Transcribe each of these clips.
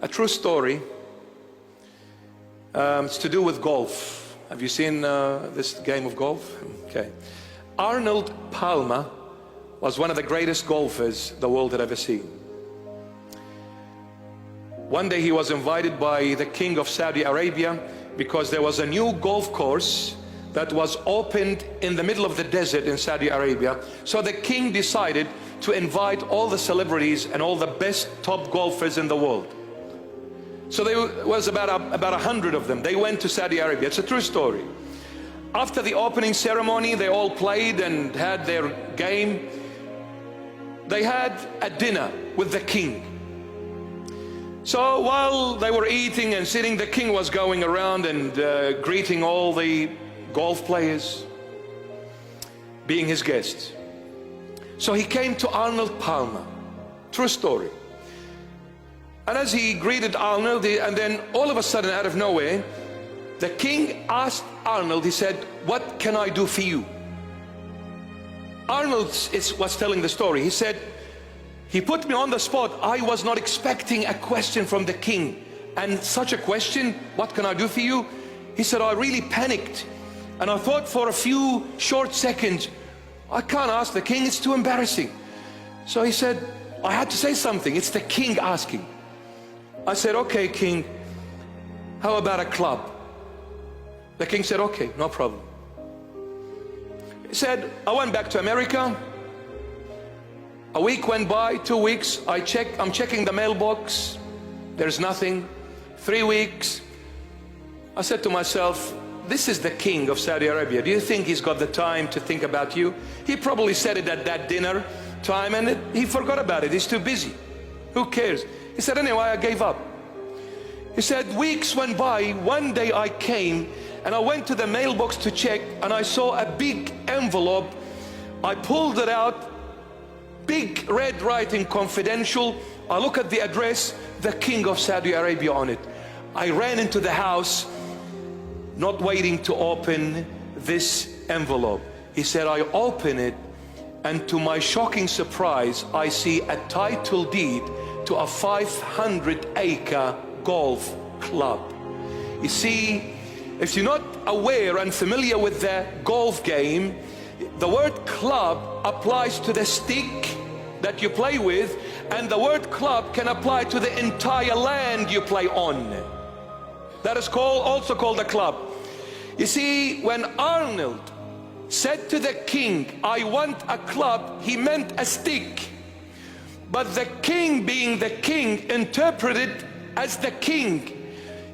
A true story. It's to do with golf. Have you seen this game of golf? Okay. Arnold Palmer was one of the greatest golfers the world had ever seen. One day he was invited by the king of Saudi Arabia because there was a new golf course that was opened in the middle of the desert in Saudi Arabia. So the king decided to invite all the celebrities and all the best top golfers in the world. So there was about 100 of them. They went to Saudi Arabia. It's a true story. After the opening ceremony, they all played and had their game. They had a dinner with the king. So while they were eating and sitting, the king was going around and greeting all the golf players, being his guests. So he came to Arnold Palmer. True story. And as he greeted Arnold, and then all of a sudden, out of nowhere, the king asked Arnold, he said, "What can I do for you?" Arnold was telling the story. He said, "He put me on the spot. I was not expecting a question from the king. And such a question, what can I do for you?" He said, "I really panicked. And I thought for a few short seconds, I can't ask the king, it's too embarrassing." So he said, "I had to say something. It's the king asking." I said, "Okay, king, how about a club?" The king said, "Okay, no problem." He said, "I went back to America. A week went by, 2 weeks. I'm checking the mailbox. There's nothing. 3 weeks. I said to myself, this is the king of Saudi Arabia. Do you think he's got the time to think about you? He probably said it at that dinner time and he forgot about it. He's too busy. Who cares?" He said, "Anyway, I gave up." He said, "Weeks went by. One day I came and I went to the mailbox to check and I saw a big envelope. I pulled it out, big red writing, confidential. I look at the address, the king of Saudi Arabia on it. I ran into the house, not waiting to open this envelope." He said, "I open it and to my shocking surprise, I see a title deed to a 500-acre golf club." You see, if you're not aware and familiar with the golf game, the word club applies to the stick that you play with, and the word club can apply to the entire land you play on. That is also called a club. You see, when Arnold said to the king, "I want a club," he meant a stick. But the king, being the king, interpreted as the king.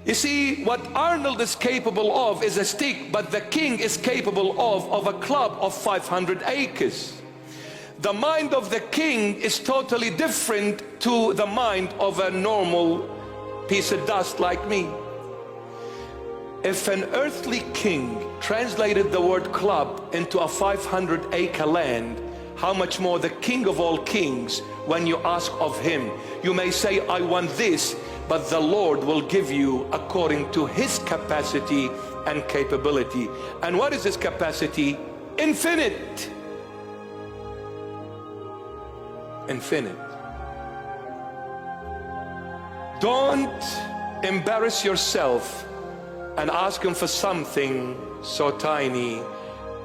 You see, what Arnold is capable of is a stick, but the king is capable of a club of 500 acres. The mind of the king is totally different to the mind of a normal piece of dust like me. If an earthly king translated the word club into a 500-acre land, how much more the King of all kings, when you ask of him? You may say, "I want this," but the Lord will give you according to his capacity and capability. And what is his capacity? Infinite. Infinite. Don't embarrass yourself and ask him for something so tiny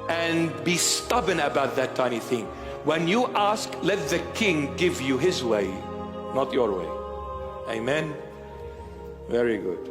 and be stubborn about that tiny thing. When you ask, let the king give you his way, not your way. Amen. Very good.